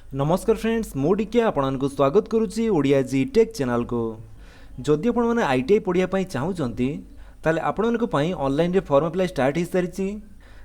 नमस्कार फ्रेंड्स मुझे आपको स्वागत करुच्ची ओडिया जी टेक चैनल को। जदि आपण मैंने ITI पढ़ाई चाहूँगी ताले आपण ऑनलाइन फॉर्म अप्लाई स्टार्ट हो सारी।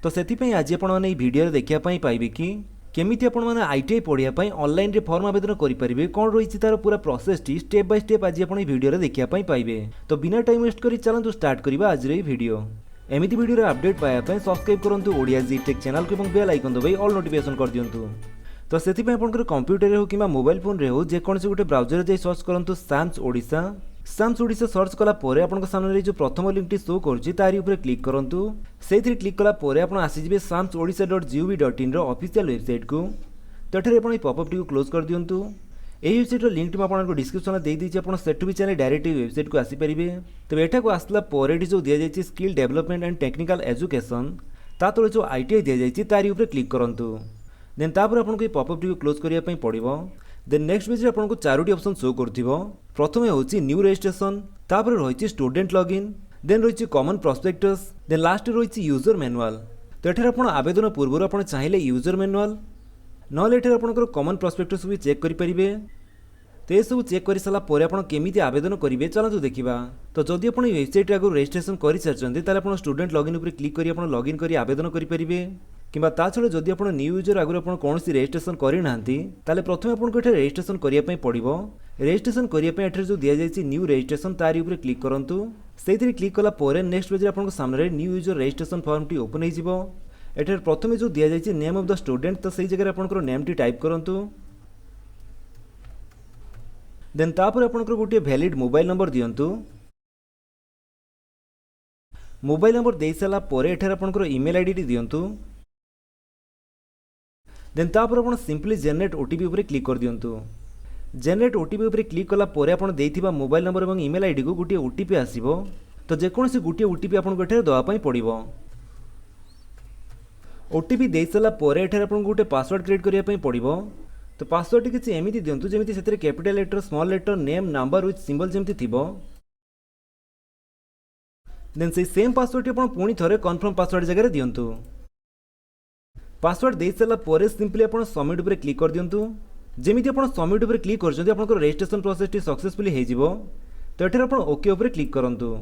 तो से आज आपने भिडियो देखापी पाइबे कि केमिति आपण मैंने ITI पढ़ाई ऑनलाइन फॉर्म आवेदन करेंगे, कौन रही तार पूरा process T step by step आज आप भिडियो देखापी पाइबे। तो बिना टाइम वेस्ट कर चलतु स्टार्ट करवा आज भिडियो। एमती भिडियो अपडेट पाइबा सब्सक्राइब करूँ ओडिया जी टेक चैनल को बेल आइकन दबाई ऑल नोटिफिकेशन कर दिंतु। तो से आप कंप्यूटर हो कि मोबाइल फोन रे हो जेकोसी गोटे ब्राउजर जाए सर्च करूँ SAMS Odisha. SAMS Odisha search कलापर आप सामने जो प्रथम लिंक सो कर क्लिक करूँ। से क्लिक कलापर आप आसीजे samsodisha.gov.in ऑफिशियल वेबसाइट को। तो ये आप पॉपअप टी क्लोज कर दिंतु। यही वेबसाइट लिंक आपको डिस्क्रिप्शन में देदी आप सेठू भी चैनल डायरेक्ट वेबसाइट को आसीपारे। तो यहाँ को आसला जो दि जाए skill development and technical education ता तले जो ITI दि जाए तारी ऊपर क्लिक करूँ। देन तापर आपको पॉपअप टी क्लोज करने पड़ो। देन नेक्स्ट पेज आपको 4टी ऑप्शन शो कर। प्रथम होची न्यू रजिस्ट्रेशन, तापर रही स्टूडेंट लॉगिन, देन रही कॉमन प्रोस्पेक्टस, देन लास्ट रही यूजर मैनुअल। तो ये आप आवेदन पूर्व आप चाहिए यूजर मैनुअल ना आप कॉमन प्रोस्पेक्टस भी चेक करेंगे। तो ये सब चेक कर सारापर आप केमी आवेदन करेंगे चलतु देखा। तो जदि आप वेबसाइट आगे रजिस्ट्रेशन कर सारी आप स्टूडेंट लॉगिन पर क्लिक कर लॉगिन कर आवेदन करेंगे। किंबा ता छड़ा जदि आप न्यू यूजर आगे आप कौन रजिस्ट्रेशन करना ताले प्रथम आपको ये रजिस्ट्रेशन करने पड़ो। रजिस्ट्रेशन करने जो दि जाए न्यू रजिस्ट्रेशन तारी ऊपर क्लिक करूँ। से क्लिक कलापर नेक्स्ट पेज आपको सामने new user registration form T open हो। ये प्रथम जो दि जाए नेम ऑफ द स्टूडेंट, तो सही जगह आपंकर नेम टी टाइप करूँ। देन तापर आपंकर गोटे वैलिड मोबाइल नंबर दिंतु। मोबाइल नंबर दे सारापर एठार आपंकर ईमेल आईडी टी दिंतु। देन तापर आप सिंपली जेनेरेट ओटीपी उपर क्लिक कर दिंतु। जेनेरेट ओटीपी उपर क्लिक कलापर आप देथिबा मोबाइल नंबर और ईमेल आईडी को गोटे ओटीपी आसीबो। तो जेकोसी गोटे ओटीपी आपको एठार दवाई पड़ो। ओटीपी दे सारापर एठार आपको गोटे पासवर्ड क्रिएट करने पड़ो। तो पासवर्ड टी किसी एमती दिंतु जमी से capital letter, small letter, name, number with symbol जमी थी। देन से सेम पासवर्ड टी आप पुणी थे कन्फर्म पासवर्ड जगह दिंतु। पासवर्ड दे सारापर सिंपली आप सबमिट पर क्लिक कर दिंतु। जमी आप सबमिट पर क्लिक कर रजिस्ट्रेशन प्रोसेस टी सक्सेसफुली हो। तो ये आप ओके उपर क्लिक करूँ।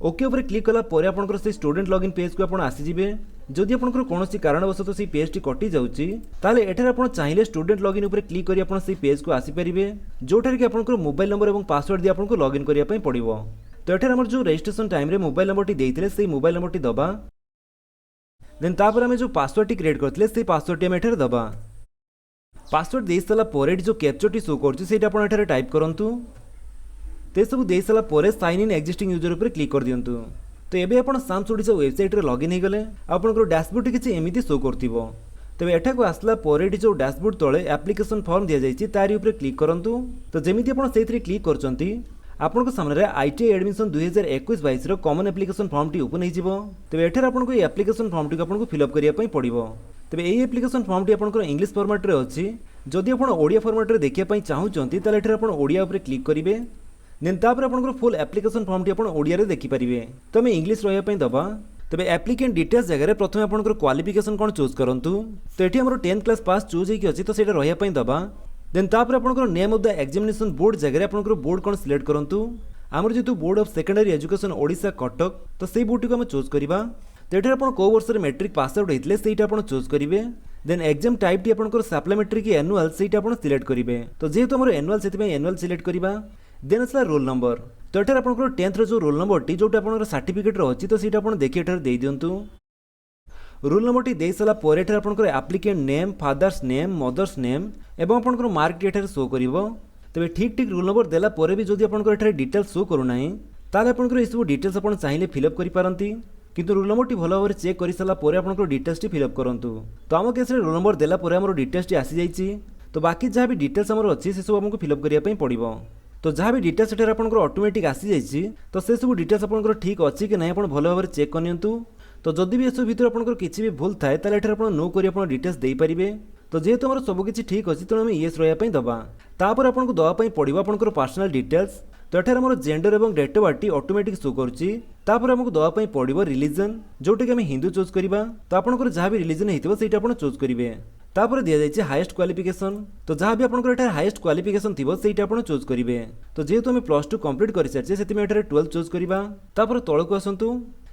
ओके उपर क्लिक कलापर आपंकर से स्टूडेंट लॉगिन पेज को आप आसीजे। जदि आपंकर कौन कारणवश से पेज टी कटि जाऊँगी ताले एठार आप चाहिए स्टूडेंट लॉगिन उपर क्लिक कर आप पेज को आसीपारे, जोठार कि आपंकर मोबाइल नंबर और पासवर्ड दी आपको लॉगिन करने पड़ो। तो ये आम जो रजिस्ट्रेशन टाइम रे मोबाइल नंबर टी देते से मोबाइल नंबर टी दबा। देन तापर आम जो पासवर्ड टी क्रिएट करते से पासवर्ड टी आम एठार दबा। पासवर्ड दे सारापर जो कैप्चर टी शो कर टाइप करूँ। तो सब दे सारापर साइन इन एक्जिस्टिंग यूजर उपर क्लिक कर दिंतु। तो ये आप साम्स ओडिशा वेबसाइट रे लॉगिन हो गले आपंकर डैशबोर्ड किसी एमती शो कर। तेज एठा को आसला जो डैशबोर्ड तले एप्लिकेशन फॉर्म दि जाए तारी ऊपर क्लिक करूँ। तो जमी आप क्लिक कर आपको सामने ITI admission 2021-22 common application form T open हो। तेज एठार आपको एप्लिकेशन फॉर्म टी आपको फिलअप करने पड़ो। तेज यही एप्लिकेशन फॉर्म टी आपको इंग्लिश फॉर्मेट रे अच्छी। जदि आप ओडिया फॉर्मेट रे देखा चाहूँगी ताले एठार आप ओडिया उपर क्लिक करेंगे। देन तापर आपको फुल एप्लिकेशन फॉर्म टी आप ओडिया रे देखिपारे। तो आम इंग्लिश रही दबा। तेज एप्लिकेंट डिटेल्स जगह प्रथम आपंकर क्वालिफिकेशन कौन चूज करूँ। तो ये आम 10th क्लास पास चूज होगी अच्छी, तो सही रही दबा। देन तापर आपंकर name of the examination board जगह आपंकर बोर्ड कौन सिलेक्ट करूँ। आमर जेतु board of secondary education Odisha Cuttack, तो सही बोर्ड टी आम चूज करवा। तो ये आप कौ वर्ष मेट्रिक पास आउट होते से चूज करेंगे। देन एग्जाम टाइप टी आपंकर सप्लीमेंट्री की एनुअल से सिलेक्ट करेंगे। तो जेहेतु आम एनुअल से एनुअल सिलेक्ट करवा। देन आसला रोल नंबर। तो ये आपंकर 10th जो रोल नंबर टी जो सर्टिफिकेट अच्छी, तो सही देखिए दे दिंतु। रोल नंबर टी दे सारापर एठार आपंकर applicant name, father's name, mother's name एवं आपंकर मार्क टी एठार शो करिवो। तेज ठीक ठीक रोल नंबर देला पर भी जदि आपंकर एठार डिटेल्स शो करूना ताले आपंकर सब डिटेल्स आप चाहिए फिलअप करि पारंती। किंतु रोल नंबर टी भल भाव चेक कर सारापर आपंकर डिटेल्स टी फिलअप करूँ। तो आम केस रोल नंबर देला पर आम डिटेल्स टी आसी जाइए। तो बाकी जहाँ भी डिटेल्स आमर अच्छी से सब आमको फिलअप करने पड़ो। तो जहाँ भी डिटेल्स एठार आपंकर ऑटोमेटिक आसी जाइए। तो से सब डिटेल्स आपंकर ठीक अच्छी कि नहीं आप भल भाव चेक करनियंतु। तो जदि भी एसब भितर आपंकर किसी भी भूल थाए ताले एठार आप नो करी आप डिटेल्स दे पारिबे। तो जेहेतु आमर सबकि ठीक अच्छी, तेणु आम येस रही दबा। तापर आपको दवाई पड़ो आपंकर पर्सनल डिटेल्स। तो ये आम जेंडर और date of birth automatic show करुँच। आमको दवाई पड़ो रिलीजन, जोटा कि आम हिंदू चूज करवा। तो आपंकर जहाँ भी रिलीजन होती चूज करेंगे। तापर दिया जाइए हाईएस्ट क्वालिफिकेशन। तो जहाँ भी आपंकर एठार हाईएस्ट क्वालिफिकेशन थी सहीटा आप चूज करेंगे। तो जेहेतु आम +2 कंप्लीट कर सारी से 12 चूज करवा। तापर तलक आसतु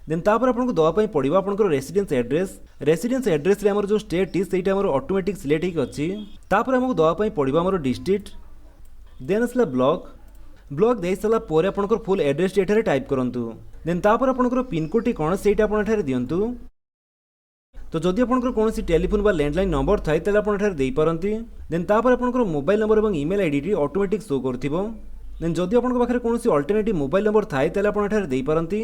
देन तापर आपको दवाई पड़ो आपंकर रेसिडेंस एड्रेस। रेसिडेंस एड्रेस रे आमर जो स्टेट से ऑटोमेटिक सिलेक्ट होगी अच्छी। तापर आमको दवाई पड़ो आमर डिस्ट्रिक्ट देन आसला ब्लॉक। ब्लॉक दे सारा पर आपंकर फुल एड्रेस एठारे टाइप करूँ। देन तापर आपंकर पिनकोड कौन से आपठारे दिंतु। तो जदि आपंकर कौन टेलीफोन बा लैंडलाइन नंबर थाए ताले आपण एठारे देई पारंती। देन तापर आपंकर मोबाइल नंबर और ईमेल आईडी ऑटोमेटिक शो करथिबो। देन जदि आपंकर पाखरे कौन अल्टरनेटिव मोबाइल नंबर थाए ताले आपण एठारे देई पारंती।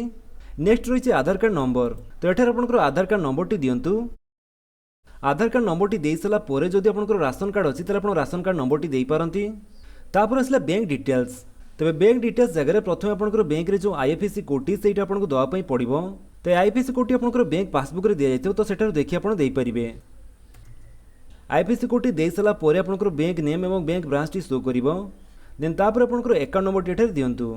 नेक्स्ट रही आधार कार्ड नंबर। तो एठारे आपंकर आधार कार्ड नंबर टी दियंतु। आधार कार्ड नंबर टी देई सला पोरे जदि आपंकर राशन कार्ड अछि ताले आपण राशन कार्ड नंबर टी देई पारंती। तापर असला बैंक डिटेल्स। तबे बैंक डिटेल्स जगह प्रथम आपंकर बैंक रे जो आईएफएससी कोड टी सेटा आपनको दवा पई पड़िबो। तो आईएफएससी कोड टी आपंकर बैंक पासबुक रे दिया जाइतो। तो सेटार देखि आपण देई परिबे। आईएफएससी कोड टी देई सला पोरे आपंकर बैंक नेम एवं बैंक ब्रांच टी शो करिवो। देन तापर आपंकर अकाउंट नंबर टी एठारे दियंतु।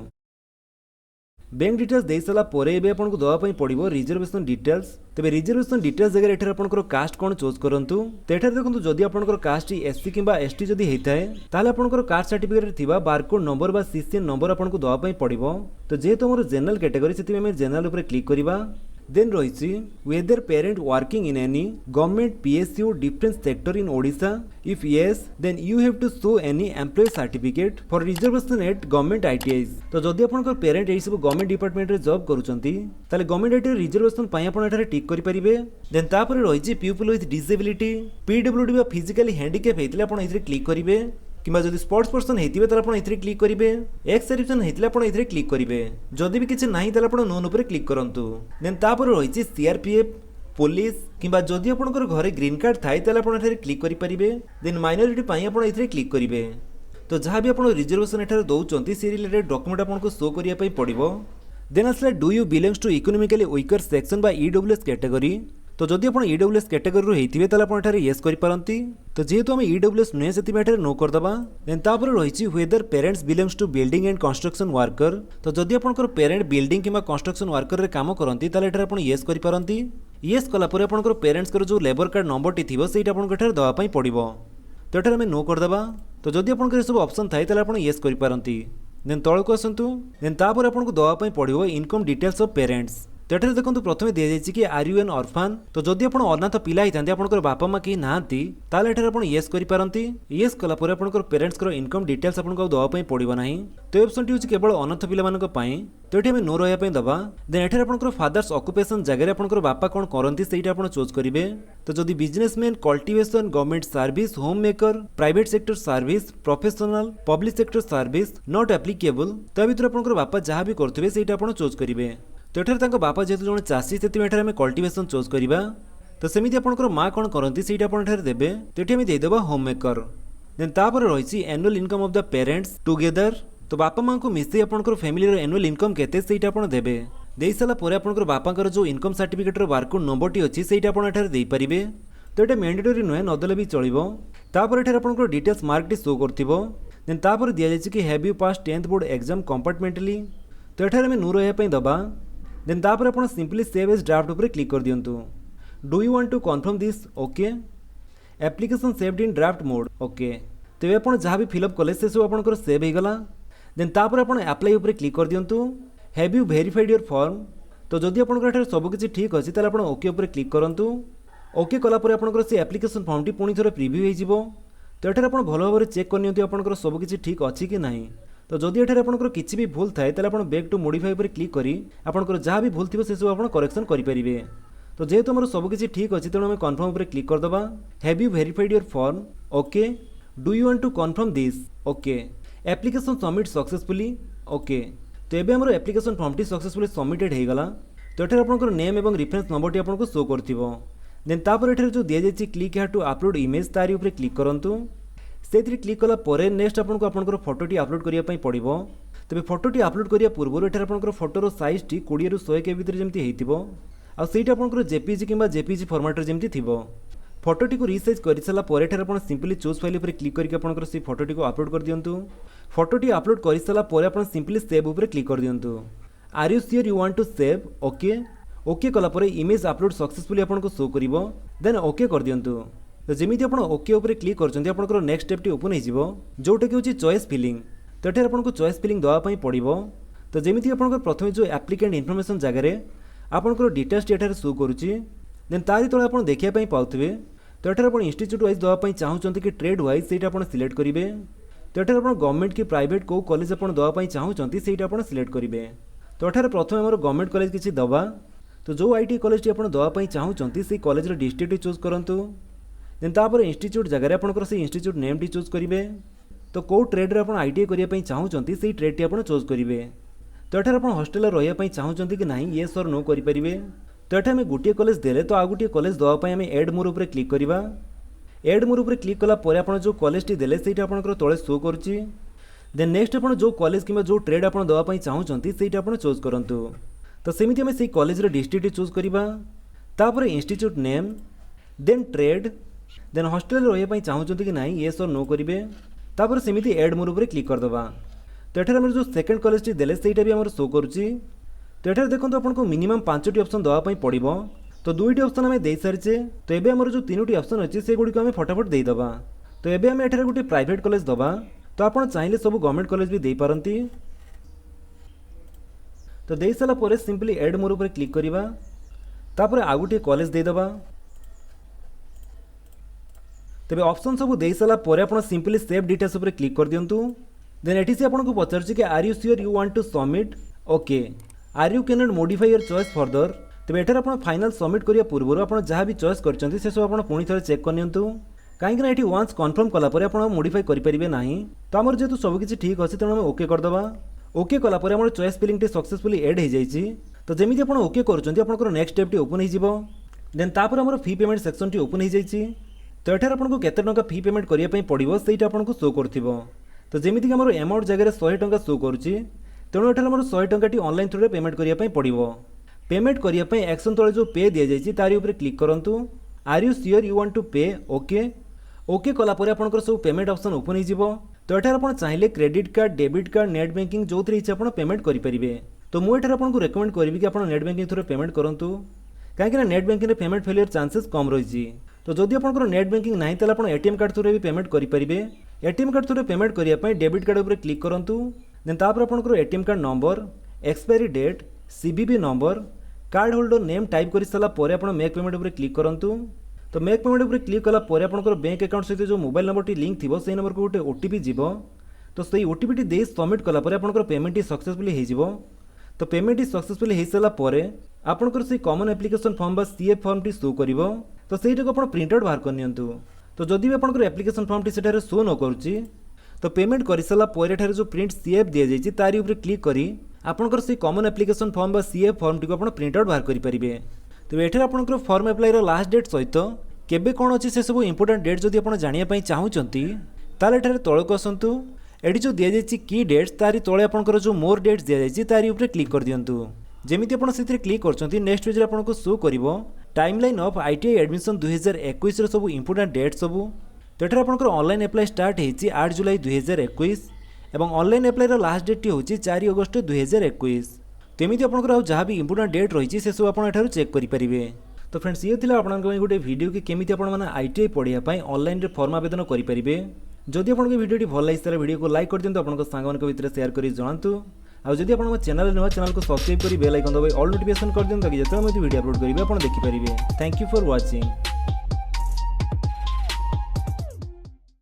बैंक डिटेल्स दे सारा पर आपको दवाई पड़ो रिजर्वेशन डिटेल्स। तेज रिजर्वेशन डिटेल्स जगह एठारे आपंकर कास्ट कौन चूज करूँ। तो एठारे देखो जदि आपंकर कास्ट एससी किंबा एसटी जदि होता है ताले आपंकर कास्ट सर्टिफिकेट थिबा बारकोड नंबर बा सीसीएन नंबर आपको दवाई पड़ो। तो जेहेतु आम जनरल कैटेगरी से आम जनरल उपर क्लिक करवा। देन रही whether parent working in any government PSU difference sector in Odisha. If yes then you have to show any employ certificate for reservation at government ITI. तो जदि आपंकर पेरेंट यही सब गवर्नमेंट डिपार्टमेंट रे job करूछंती ताले गवर्नमेंट आईटीआई रिजर्वेशन पई आपण एठारे टिक करि परिबे। देन तापर रही पीपल विथ डिसेबिलिटी पीडब्ल्यूडी बा फिजिकली हैंडिकैप हेतिले आपण एथिरे क्लिक करिवे। किंबा जदि स्पोर्ट्स पर्सन हेतिबे ताले आपण एथिरे क्लिक करिवे। एक्स सर्विसमैन हेतिले आपण एथिरे क्लिक करिवे। जदि भी किछि नाही ताले आपण नोन ऊपर क्लिक करंतु। देन तापर रही सीआरपीएफ पुलिस किंबा जदि आपंकर घरे ग्रीन कार्ड थाए ताले आपण एठारे क्लिक करि परिबे। देन माइनॉरिटी पई आपण एथिरे क्लिक करिवे। तो जहाँ भी आपण रिजर्वेशन एठारे दउचंती से रिलेटेड डॉक्यूमेंट आपनको शो करिया पई पड़िबो। देन आसला do you belongs to economically weaker section बा ईडब्ल्यूएस कैटेगरी। तो जदि आप ईडब्ल्यूएस कैटेगरी होइथिबे ताले आपण एठारे यस करि पारंती। तो जेहेतु आम ईडब्ल्यूएस नुहे से एठारे नो करदबा। देन तापर रही whether parents belongs to building and construction worker. तो जदि आपंकर पेरेंट बिल्डिंग किंबा कंस्ट्रक्शन वर्कर रे काम करंती ताले एठारे आपण यस करि पारंती। यस कला परे आपंकर पेरेंट्स कर जो लेबर कार्ड नंबर टी थिबो सेटा आपन एठारे दवा पई पड़िबो। तो एठारे आम नो करदबा। तो जदि आपंकर सब ऑप्शन थाए ताले आपण यस करि पारंती। देन तळको आसंतु। देन तापर आपनको दवा पई पड़िबो इनकम डिटेल्स ऑफ पेरेंट्स। तो एठारे देखो प्रथम दि जाइए कि आर यू एन ऑर्फन। तो जदि आप अनाथ पिला होता आपंकर बापा माँ कहीं नहांती ताले एठारे आपण यस करि पारंती। यस कला परे आपंकर पेरेंट्स कर इनकम डिटेल्स आपनको दवा पई पड़िबो नाही। तो ऑप्शन टी होची केवल अनाथ पिला मानक पई। तो एठी हम नो रहया पई दबा। देन एठारे आपंकर फादर्स ऑक्युपेशन जगह आपंकर बापा कोन करंती सेटा आपण चूज करिवे। तो जदि businessman cultivation government service home maker private sector service professional public sector service not applicable तो भितर आपंकर बापा जहाँ भी करथिबे सेटा आपण चूज करिवे। तो एठारे तांको बापा जेहेतु जଣେ चाषी से एठारे आम कल्टीवेशन चूज करवा। तो सेमिति आपंकर माँ कौन करती सेटा आपण एठारे देबे। तो एठी आम देदेबा होम मेकर। देन तापर रही annual income of the parents together. तो बापा माँ को मिसई आपंकर फैमिली रो एनुअल इनकम केते सेटा आपण देबे। देई साला परे आपंकर बापांकर जो इनकम सर्टिफिकेट रो बारकोड नंबर टी अछि सेटा आपण एठारे देई परिबे। तो एटा मैंडेटरी नुहे नदेले भी चलिबो। तापर एठारे आपंकर डिटेल्स मार्क टी शो करथिबो। देन तापर दिया जाय कि have you pass 10th board exam compartmentally. तो एठारे में नो रहया पई दबा। देन तापर आपण सिंपली सेव एज ड्राफ्ट ऊपर क्लिक कर दियंतु। Do you want to confirm this okay. Application saved in draft mode okay. तेबे आपण जहाँ भी फिलअप कले से सब आपनकर सेव हो गला। देन तापर आपण अप्लाई ऊपर क्लिक कर दियंतु। Have you verified your form. तो जदि आपनकर एठारे सब किछि ठीक अछि ताले आपण ओके ऊपर क्लिक करंतु। ओके कला परे आपनकर से एप्लिकेशन फॉर्म टी पुणी थोड़े प्रीव्यू हो जिवो। तो एठारे आपण भलो भाबरे चेक कर नियंतु आपनकर सब किछि ठीक अछि कि नाही। तो जदि एठारे आपनकर किछि भी भूल थाए ताले आपण बैक टू मॉडिफाई पर क्लिक करी आपनकर जहाँ भी भूल थिबो से सब आपण करेक्शन करि परिबे। तो जेहेतु हमर सब किछि ठीक अछि तेणु हम कन्फर्म पर क्लिक कर दबा। Have you verified your form okay. Do you want to confirm this okay. Application submit successfully okay. तो एबे हमर एप्लिकेशन फॉर्म टी सक्सेसफुली सबमिटेड हो गला। तो एठारे आपनकर नेम एवं रेफरेंस नंबर टी आपनको शो करथिबो। देन तापर एठारे जो दिया जायछि click here to upload image तारि ऊपर क्लिक करंतु। से क्लिक कला परे नेक्स्ट आपको आपनकर फोटोटी अपलोड करिया पई पड़िबो। तबे फोटोटी अपलोड करिया पूर्व एठारे आपनकर फोटोर साइज टी 20 रु 100 के भीतर जेमती हेतिबो। आ सेटा आपनकर जेपीजी किंबा जेपीजी फॉर्मेट रे जेमती थिबो। फोटोटी को रिसाइज कर सारा पर एठारे आपण सिंपली चूज फाइल ऊपर क्लिक करके आपनकर से फोटोटी को अपलोड कर दियंतु। फोटोटी अपलोड कर सारा पर आपण सिंपली सेव ऊपर क्लिक कर दियंतु। Are you sure you want to save okay. Okay कला पर इमेज अपलोड सक्सेसफुली आपनको शो करिवो। देन ओके कर दियंतु। तो जमी आप ओके उपर क्लिक कर नेक्स्ट स्टेप ओपन हो जोटा कि हूँ चॉइस फिलिंग। तो ये आपको चॉइस फिलिंग देवाई पड़ो। तो जमी आप प्रथम जो एप्लिकेंट इनफॉरमेशन जगह आपंकर डिटेल्स ये शो करुच्ची देन तारी तले आप देखापी पाथे। तो ये आप इंस्टीट्यूट वाइज देवाई चाहते कि ट्रेड वाइज से सिलेक्ट करेंगे। तो ये आप गवर्नमेंट कि प्राइवेट कौ कॉलेज आप देवाई चाहते से सिलेक्ट करेंगे। तो ये प्रथम आम गवर्नमेंट कॉलेज किसी दवा। तो जो आईटी कॉलेज आप देवाई चाहते से कॉलेज डिस्ट्रिक्ट चूज करूँ देन तापर इंस्टीट्यूट जगह आपंकर से इंस्टीट्यूट नेम टी चूज करेंगे। तो कौ ट्रेड आप ITI करने चाहते से ट्रेड टी आप चूज करेंगे। तो ये आप हॉस्टेल रही चाहते कि नहीं ये सर नो करेंगे। तो ये गोटे कॉलेज देले तो आउ गोटे कॉलेज देवाई आम एड मोर उपर क्लिक करवा। एड मोर उपर क्लिक कलापर आप जो कॉलेज टी देले से आपंकर तले शो करुच्ची देन नेक्स्ट आप जो कॉलेज कि जो ट्रेड आप देवाई चाहते से चूज करूँ। तो सेमती आम से कॉलेज डिस्ट्रिक्ट चूज करवा तापर institute name then trade then hostel रही चाहते कि नहीं ये सर नो करेंगे। तापर सेमती एड मोर उपर क्लिक करदे। तो ये आम जो सेकेंड कॉलेज टी देले से भी आम शो करुच्ची। तो ये देखो आपको मिनिमम 5टी ऑप्शन देवाई पड़ो। तो 2टी ऑप्शन आम दे सारी। तो ये आम जो 3टी ऑप्शन अच्छी से गुड़ी आम फटाफट देदेबा। तो ये आम ये गोटे प्राइवेट कॉलेज दबा। तो आप चाहिए सब गवर्नमेंट कॉलेज भी दे पारती। तो दे सारापर सिंपली एड मोर उपर क्लिक करवा तापर आउ गोटे कॉलेज देदेबा। तेज ऑप्शन सब दे सारापर आप सिंपली सेव डिटेल्स उपर क्लिक कर दिंतु। देन एटी से आपको पचार कि are you sure you want to submit okay are you can not modify your choice further. तेज एठार आप फाइनल सबमिट करने पूर्व आप जहाँ भी चॉइस कर सब आप पुणी थे चेक करनी कहीं ये वन्स कन्फर्म कलापर आप मॉडिफाई करेंगे ना। तो आम जेहतु सबकि ठीक अच्छे तेणु ओके करदे। ओके कलापर आम चॉइस फिलिंग टी सक्सेसफुली एड हो जाए। तो जमी आप ओके कर नेक्स्ट स्टेप टी ओपन हो देन तापर आम फी पेमेंट सेक्शन टी ओपन हो जाए। तो ये आपको केते टंका फी पेमेंट करने पड़ो से आपको शो कर। तो जमीक आम अमाउंट जगह 100 टंका शो करुच्ची तेणु ये 100 टंका ऑनलाइन थ्रू पेमेंट करने पड़ो। पेमेंट करने एक्शन तले जो पे दि जाए तारी उपर क्लिक करूँ। Are you sure you want to pay okay okay कलापर आपंकर सब पेमेंट ऑप्शन ओपन हो। तो ये आप चाहिए credit card debit card net banking जो थी इच्छा आप पेमेंट करेंगे। तो मुझे आपको रेकमेंड करी कि आप नेट बैंकिंग थ्रू पेमेंट करूँ कहीं net banking payment failure chances कम रही। तो जदि आपंकर नेट बैंकिंग ना तो आप एटीएम कार्ड थ्रू भी पेमेंट करेंगे। एटीएम कार्ड थ्रू पेमेंट करने डेबिट कार्ड उपर क्लिक करूँ देन तापर आपंकर ATM card number expiry date CVV number card holder name type कर सारापर आप मेक पेमेंट उपर क्लिक करूँ। तो मेक पेमेंट उपर क्लिक कलापर आपंकर बैंक अकाउंट सहित जो मोबाइल नंबर टी लिंक थी से नंबर को गोटे ओटीपी जीव। तो सही ओटीपी टी दे सबमिट कलापर आपंकर पेमेंट टी सक्सेसफुली हो। तो पेमेंट टी सक्सेसफुली हो सारापर आपंकर से common application form CF form T show कर। तो सहीटा को आप प्रिंट आउट बाहर करनी। तो जदि भी आपंकर एप्लिकेशन फॉर्म टी से शो न करुच्ची तो पेमेंट कर सारापर एठार जो प्रिंट सीएफ दि जाए तारी उपर क्लिक करी आपंकर से common application form CF form T को आप प्रिंट आउट बाहर करेंगे। तो ये आपंकर फॉर्म अप्लाई लास्ट डेट सहित केबे कौन अच्छी से सब इंपोर्टेंट डेट जदि आप जानापी चाहते ताले तौक आसतु। एटी जो दि जाए की डेट्स तारी तले आपंकर जो मोर डेट्स दि जाए तारी उपर क्लिक कर दिंतु। जमी आप क्लिक कर नेक्स्ट पेज आपको शो कर टाइमलाइन ऑफ ITI एडमिशन 2021 सब इंपोर्टेंट डेट सब। तो ये आपंकर ऑनलाइन अप्लाई स्टार्ट होती 8 जुलाई 2021 और ऑनलाइन अप्लाई लास्ट डेट हूँ 4 अगस्त 2021। तो एमती आपंकर जहाँ भी इंपोर्टेंट डेट रही से सब आप चेक करेंगे। तो फ्रेंड्स ये थी आपको गोटे वीडियो कि केमी आपने ITI पढ़ाई ऑनलाइन फॉर्म आवेदन करेंगे। जदि आपको वीडियो भल लगी वीडियो को लाइक कर दिंतु आपन सांग भितर शेयर कर जनातु। आदि आप चैनल नुआ चैनल को सब्सक्राइब कर बेल आइकन दबाई ऑल नोटिफिकेशन कर दिखाँ ताकि जो वीडियो अपलोड करेंगे आप देखिपारे। Thank you for watching.